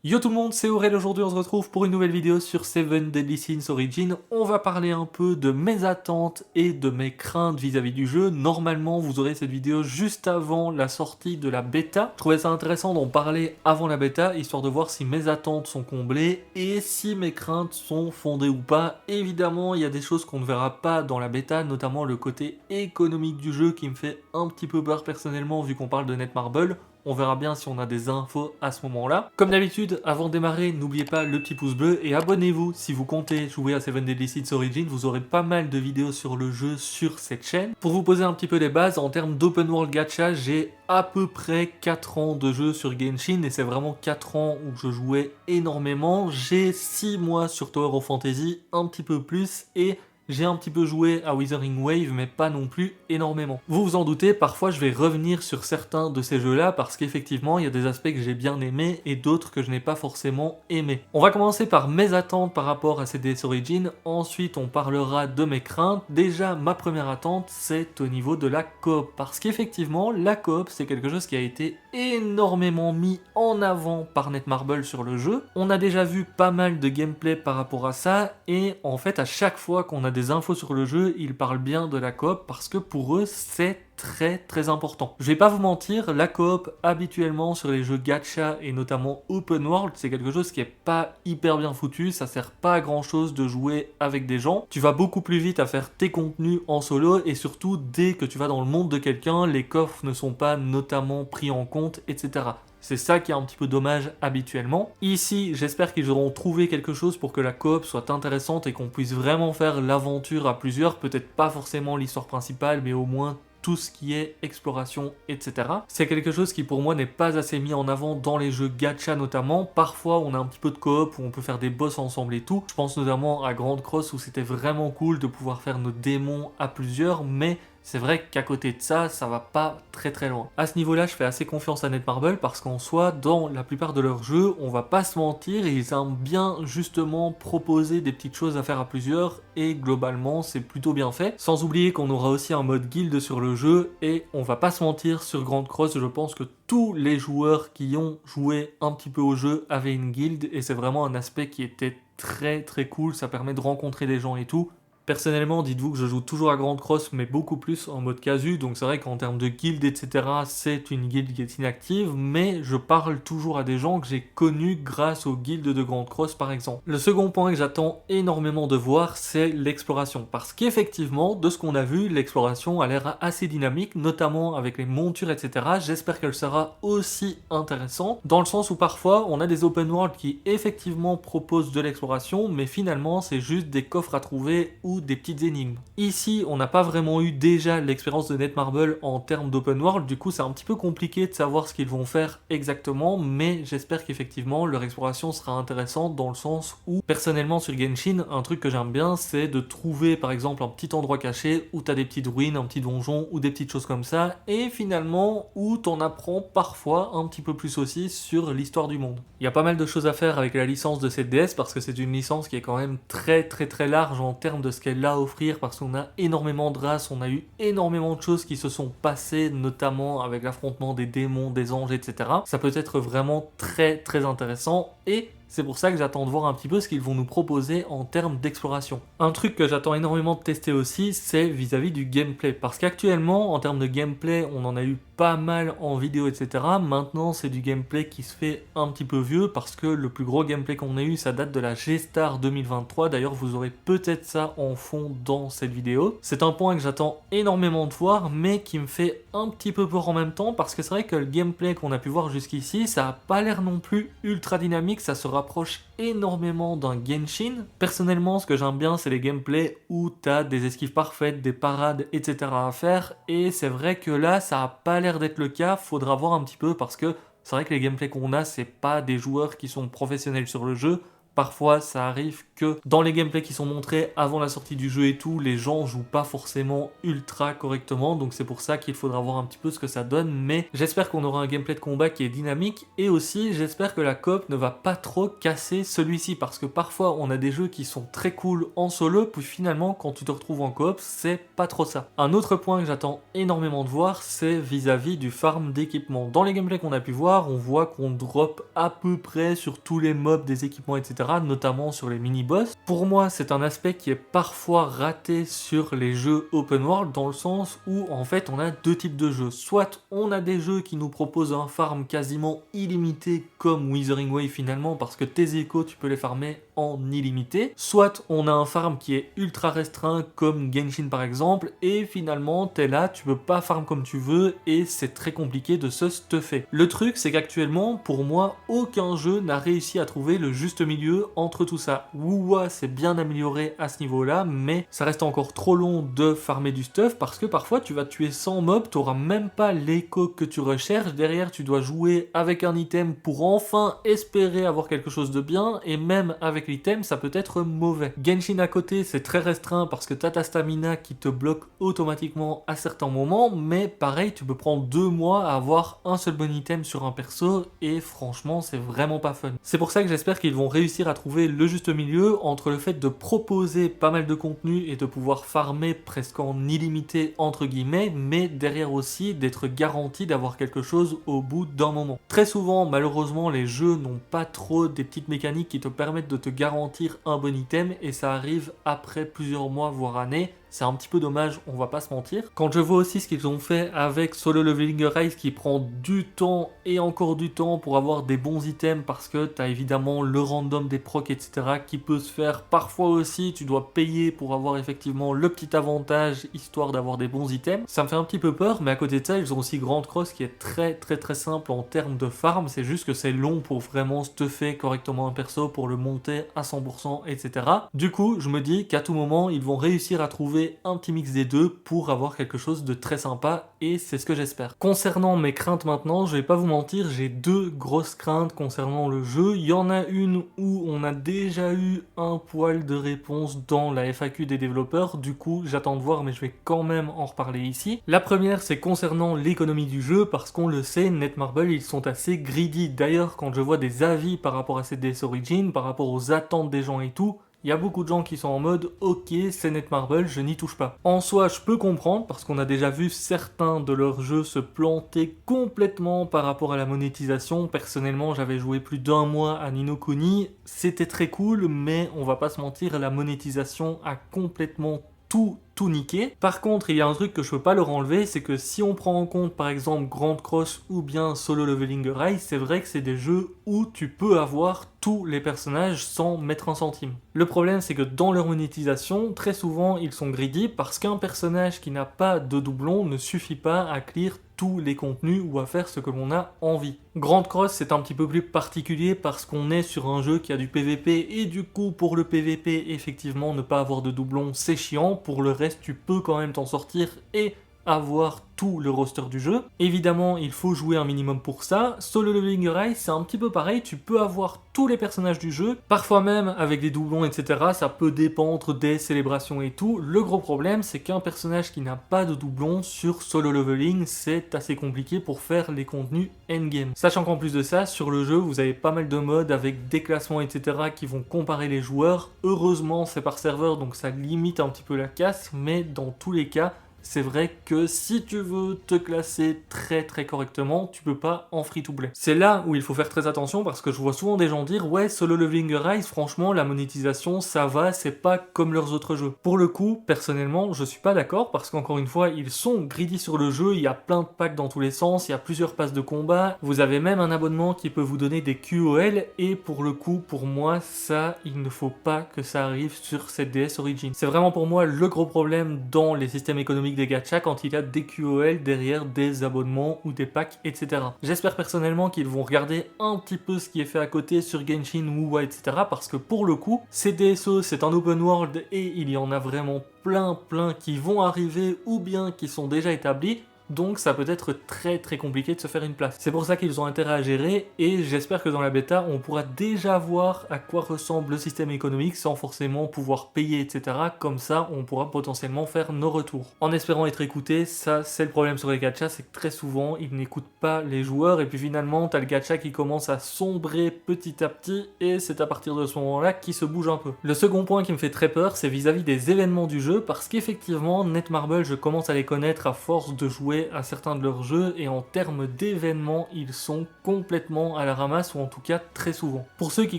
Yo tout le monde, c'est Aurel, aujourd'hui on se retrouve pour une nouvelle vidéo sur Seven Deadly Sins Origin. On va parler un peu de mes attentes et de mes craintes vis-à-vis du jeu. Normalement vous aurez cette vidéo juste avant la sortie de la bêta. Je trouvais ça intéressant d'en parler avant la bêta, histoire de voir si mes attentes sont comblées et si mes craintes sont fondées ou pas. Évidemment il y a des choses qu'on ne verra pas dans la bêta, notamment le côté économique du jeu qui me fait un petit peu peur personnellement vu qu'on parle de Netmarble. On verra bien si on a des infos à ce moment-là. Comme d'habitude, avant de démarrer, n'oubliez pas le petit pouce bleu et abonnez-vous si vous comptez jouer à Seven Deadly Sins Origin. Vous aurez pas mal de vidéos sur le jeu sur cette chaîne. Pour vous poser un petit peu les bases, en termes d'open world gacha, j'ai à peu près 4 ans de jeu sur Genshin et c'est vraiment 4 ans où je jouais énormément. J'ai 6 mois sur Tower of Fantasy, un petit peu plus, et j'ai un petit peu joué à Withering Wave, mais pas non plus énormément. Vous vous en doutez, parfois je vais revenir sur certains de ces jeux-là parce qu'effectivement, il y a des aspects que j'ai bien aimés et d'autres que je n'ai pas forcément aimés. On va commencer par mes attentes par rapport à CDS Origin, ensuite on parlera de mes craintes. Déjà, ma première attente, c'est au niveau de la coop, parce qu'effectivement, la coop, c'est quelque chose qui a été énormément mis en avant par Netmarble sur le jeu. On a déjà vu pas mal de gameplay par rapport à ça, et en fait, à chaque fois qu'on a des infos sur le jeu, ils parlent bien de la coop parce que pour eux, c'est très important. Je vais pas vous mentir, la coop habituellement sur les jeux gacha et notamment open world, c'est quelque chose qui est pas hyper bien foutu, ça sert pas à grand chose de jouer avec des gens. Tu vas beaucoup plus vite à faire tes contenus en solo et surtout dès que tu vas dans le monde de quelqu'un, les coffres ne sont pas notamment pris en compte, etc. C'est ça qui est un petit peu dommage habituellement. Ici, j'espère qu'ils auront trouvé quelque chose pour que la coop soit intéressante et qu'on puisse vraiment faire l'aventure à plusieurs, peut-être pas forcément l'histoire principale, mais au moins tout ce qui est exploration, etc. C'est quelque chose qui pour moi n'est pas assez mis en avant dans les jeux gacha notamment. Parfois on a un petit peu de coop où on peut faire des boss ensemble et tout. Je pense notamment à Grand Cross où c'était vraiment cool de pouvoir faire nos démons à plusieurs, mais c'est vrai qu'à côté de ça, ça va pas très loin. À ce niveau-là, je fais assez confiance à Netmarble parce qu'en soi, dans la plupart de leurs jeux, on va pas se mentir, ils aiment bien justement proposer des petites choses à faire à plusieurs et globalement, c'est plutôt bien fait. Sans oublier qu'on aura aussi un mode guild sur le jeu et on va pas se mentir, sur Grand Cross, je pense que tous les joueurs qui ont joué un petit peu au jeu avaient une guild et c'est vraiment un aspect qui était très cool, ça permet de rencontrer des gens et tout. Personnellement, dites-vous que je joue toujours à Grand Cross, mais beaucoup plus en mode casu, donc c'est vrai qu'en termes de guild, etc., c'est une guilde qui est inactive, mais je parle toujours à des gens que j'ai connus grâce aux guildes de Grand Cross, par exemple. Le second point que j'attends énormément de voir, c'est l'exploration, parce qu'effectivement, de ce qu'on a vu, l'exploration a l'air assez dynamique, notamment avec les montures, etc. J'espère qu'elle sera aussi intéressante, dans le sens où parfois, on a des open world qui effectivement proposent de l'exploration, mais finalement, c'est juste des coffres à trouver ou des petites énigmes. Ici, on n'a pas vraiment eu déjà l'expérience de Netmarble en termes d'open world, du coup c'est un petit peu compliqué de savoir ce qu'ils vont faire exactement, mais j'espère qu'effectivement leur exploration sera intéressante dans le sens où, personnellement sur Genshin, un truc que j'aime bien, c'est de trouver par exemple un petit endroit caché où t'as des petites ruines, un petit donjon ou des petites choses comme ça, et finalement où t'en apprends parfois un petit peu plus aussi sur l'histoire du monde. Il y a pas mal de choses à faire avec la licence de cette DS parce que c'est une licence qui est quand même très large en termes de ce qu'elle a à offrir parce qu'on a énormément de races, on a eu énormément de choses qui se sont passées, notamment avec l'affrontement des démons, des anges, etc. Ça peut être vraiment très intéressant et c'est pour ça que j'attends de voir un petit peu ce qu'ils vont nous proposer en termes d'exploration. Un truc que j'attends énormément de tester aussi, c'est vis-à-vis du gameplay. Parce qu'actuellement, en termes de gameplay, on en a eu pas mal en vidéo, etc. Maintenant, c'est du gameplay qui se fait un petit peu vieux parce que le plus gros gameplay qu'on a eu, ça date de la G-Star 2023. D'ailleurs, vous aurez peut-être ça en fond dans cette vidéo. C'est un point que j'attends énormément de voir, mais qui me fait un petit peu peur en même temps parce que c'est vrai que le gameplay qu'on a pu voir jusqu'ici, ça a pas l'air non plus ultra dynamique, ça se rapproche énormément d'un Genshin. Personnellement, ce que j'aime bien, c'est les gameplays où t'as des esquives parfaites, des parades, etc. à faire, et c'est vrai que là, ça a pas l'air d'être le cas, faudra voir un petit peu, parce que c'est vrai que les gameplays qu'on a, c'est pas des joueurs qui sont professionnels sur le jeu, parfois ça arrive que dans les gameplays qui sont montrés avant la sortie du jeu et tout, les gens jouent pas forcément ultra correctement, donc c'est pour ça qu'il faudra voir un petit peu ce que ça donne, mais j'espère qu'on aura un gameplay de combat qui est dynamique, et aussi j'espère que la coop ne va pas trop casser celui-ci, parce que parfois on a des jeux qui sont très cool en solo, puis finalement quand tu te retrouves en coop, c'est pas trop ça. Un autre point que j'attends énormément de voir, c'est vis-à-vis du farm d'équipement. Dans les gameplays qu'on a pu voir, on voit qu'on drop à peu près sur tous les mobs des équipements, etc., notamment sur les mini-boss. Pour moi, c'est un aspect qui est parfois raté sur les jeux open world, dans le sens où en fait on a deux types de jeux. Soit on a des jeux qui nous proposent un farm quasiment illimité comme Withering Wave finalement, parce que tes échos tu peux les farmer en illimité. Soit on a un farm qui est ultra restreint comme Genshin par exemple, et finalement t'es là, tu peux pas farm comme tu veux et c'est très compliqué de se stuffer. Le truc c'est qu'actuellement pour moi aucun jeu n'a réussi à trouver le juste milieu entre tout ça. WoW c'est bien amélioré à ce niveau là, mais ça reste encore trop long de farmer du stuff parce que parfois tu vas tuer 100 mobs, t'auras même pas l'écho que tu recherches, derrière tu dois jouer avec un item pour enfin espérer avoir quelque chose de bien, et même avec l'item ça peut être mauvais. Genshin à côté c'est très restreint parce que t'as ta stamina qui te bloque automatiquement à certains moments, mais pareil tu peux prendre 2 mois à avoir un seul bon item sur un perso et franchement c'est vraiment pas fun. C'est pour ça que j'espère qu'ils vont réussir à trouver le juste milieu entre le fait de proposer pas mal de contenu et de pouvoir farmer presque en illimité entre guillemets, mais derrière aussi d'être garanti d'avoir quelque chose au bout d'un moment. Très souvent malheureusement les jeux n'ont pas trop des petites mécaniques qui te permettent de te garantir un bon item, et ça arrive après plusieurs mois voire années. C'est un petit peu dommage, on va pas se mentir. Quand je vois aussi ce qu'ils ont fait avec Solo Leveling Rise qui prend du temps et encore du temps pour avoir des bons items, parce que t'as évidemment le random des procs etc. qui peut se faire. Parfois aussi tu dois payer pour avoir effectivement le petit avantage histoire d'avoir des bons items. Ça me fait un petit peu peur, mais à côté de ça ils ont aussi Grand Cross qui est très simple en termes de farm. C'est juste que c'est long pour vraiment stuffer correctement un perso, pour le monter à 100% etc. Du coup je me dis qu'à tout moment ils vont réussir à trouver un petit mix des deux pour avoir quelque chose de très sympa, et c'est ce que j'espère. Concernant mes craintes maintenant, je vais pas vous mentir, j'ai deux grosses craintes concernant le jeu. Il y en a une où on a déjà eu un poil de réponse dans la FAQ des développeurs, du coup j'attends de voir, mais je vais quand même en reparler ici. La première c'est concernant l'économie du jeu, parce qu'on le sait, Netmarble ils sont assez greedy. D'ailleurs quand je vois des avis par rapport à cette DS Origin, par rapport aux attentes des gens et tout, il y a beaucoup de gens qui sont en mode « Ok, c'est Netmarble, je n'y touche pas ». En soi, je peux comprendre, parce qu'on a déjà vu certains de leurs jeux se planter complètement par rapport à la monétisation. Personnellement, j'avais joué plus d'1 mois à Ni no Kuni, c'était très cool, mais on va pas se mentir, la monétisation a complètement tout niqué. Par contre, il y a un truc que je peux pas leur enlever, c'est que si on prend en compte par exemple Grand Cross ou bien Solo Leveling Rise, c'est vrai que c'est des jeux où tu peux avoir tous les personnages sans mettre un centime. Le problème c'est que dans leur monétisation, très souvent ils sont greedy parce qu'un personnage qui n'a pas de doublon ne suffit pas à clear tous les contenus ou à faire ce que l'on a envie. Grand Cross c'est un petit peu plus particulier parce qu'on est sur un jeu qui a du PVP, et du coup pour le PVP effectivement ne pas avoir de doublon c'est chiant. Pour le reste tu peux quand même t'en sortir et avoir tout le roster du jeu. Évidemment, il faut jouer un minimum pour ça. Solo Leveling Rise, c'est un petit peu pareil, tu peux avoir tous les personnages du jeu, parfois même avec des doublons, etc. Ça peut dépendre des célébrations et tout. Le gros problème, c'est qu'un personnage qui n'a pas de doublon sur Solo Leveling, c'est assez compliqué pour faire les contenus endgame. Sachant qu'en plus de ça, sur le jeu, vous avez pas mal de modes avec des classements, etc. qui vont comparer les joueurs. Heureusement, c'est par serveur, donc ça limite un petit peu la casse, mais dans tous les cas, c'est vrai que si tu veux te classer très correctement, tu peux pas en free-to-play. C'est là où il faut faire très attention, parce que je vois souvent des gens dire « Ouais, Solo Leveling Rise, franchement, la monétisation, ça va, c'est pas comme leurs autres jeux. » Pour le coup, personnellement, je suis pas d'accord, parce qu'encore une fois, ils sont greedy sur le jeu, il y a plein de packs dans tous les sens, il y a plusieurs passes de combat, vous avez même un abonnement qui peut vous donner des QOL, et pour le coup, pour moi, ça, il ne faut pas que ça arrive sur cette DS Origin. C'est vraiment pour moi le gros problème dans les systèmes économiques des gachas, quand il y a des QOL derrière des abonnements ou des packs, etc. J'espère personnellement qu'ils vont regarder un petit peu ce qui est fait à côté sur Genshin, WoW, etc. parce que pour le coup, ces DSO, c'est un open world et il y en a vraiment plein qui vont arriver ou bien qui sont déjà établis. donc ça peut être très compliqué de se faire une place. C'est pour ça qu'ils ont intérêt à gérer, et j'espère que dans la bêta, on pourra déjà voir à quoi ressemble le système économique sans forcément pouvoir payer, etc. Comme ça, on pourra potentiellement faire nos retours. En espérant être écouté, ça c'est le problème sur les gachas, c'est que très souvent, ils n'écoutent pas les joueurs, et puis finalement, t'as le gacha qui commence à sombrer petit à petit, et c'est à partir de ce moment-là qu'il se bouge un peu. Le second point qui me fait très peur, c'est vis-à-vis des événements du jeu, parce qu'effectivement, Netmarble, je commence à les connaître à force de jouer à certains de leurs jeux, et en termes d'événements, ils sont complètement à la ramasse, ou en tout cas très souvent. Pour ceux qui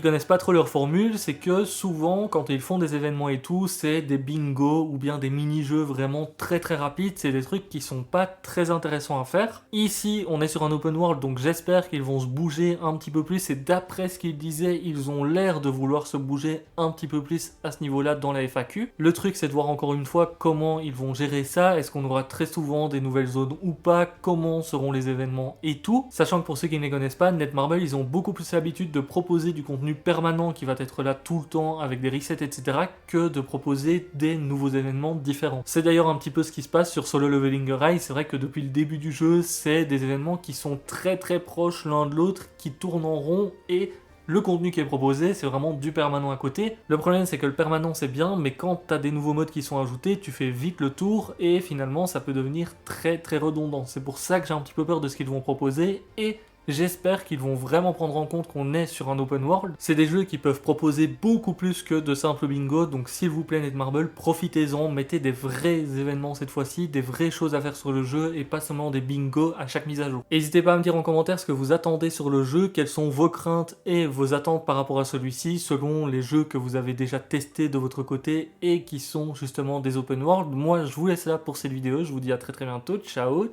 connaissent pas trop leur formule, c'est que souvent, quand ils font des événements et tout, c'est des bingos, ou bien des mini-jeux vraiment très rapides, c'est des trucs qui sont pas très intéressants à faire. Ici, on est sur un open world, donc j'espère qu'ils vont se bouger un petit peu plus, et d'après ce qu'ils disaient, ils ont l'air de vouloir se bouger un petit peu plus à ce niveau-là dans la FAQ. Le truc, c'est de voir encore une fois comment ils vont gérer ça, est-ce qu'on aura très souvent des nouvelles zones ou pas, comment seront les événements et tout. Sachant que pour ceux qui ne les connaissent pas, Netmarble, ils ont beaucoup plus l'habitude de proposer du contenu permanent qui va être là tout le temps avec des resets, etc., que de proposer des nouveaux événements différents. C'est d'ailleurs un petit peu ce qui se passe sur Solo Leveling Rise. C'est vrai que depuis le début du jeu, c'est des événements qui sont très proches l'un de l'autre, qui tournent en rond, et le contenu qui est proposé, c'est vraiment du permanent à côté. Le problème, c'est que le permanent, c'est bien, mais quand t'as des nouveaux modes qui sont ajoutés, tu fais vite le tour, et finalement, ça peut devenir très redondant. C'est pour ça que j'ai un petit peu peur de ce qu'ils vont proposer, et j'espère qu'ils vont vraiment prendre en compte qu'on est sur un open world. C'est des jeux qui peuvent proposer beaucoup plus que de simples bingo, donc s'il vous plaît Netmarble, profitez-en, mettez des vrais événements cette fois-ci, des vraies choses à faire sur le jeu, et pas seulement des bingos à chaque mise à jour. N'hésitez pas à me dire en commentaire ce que vous attendez sur le jeu, quelles sont vos craintes et vos attentes par rapport à celui-ci, selon les jeux que vous avez déjà testés de votre côté, et qui sont justement des open world. Moi je vous laisse là pour cette vidéo, je vous dis à très bientôt, ciao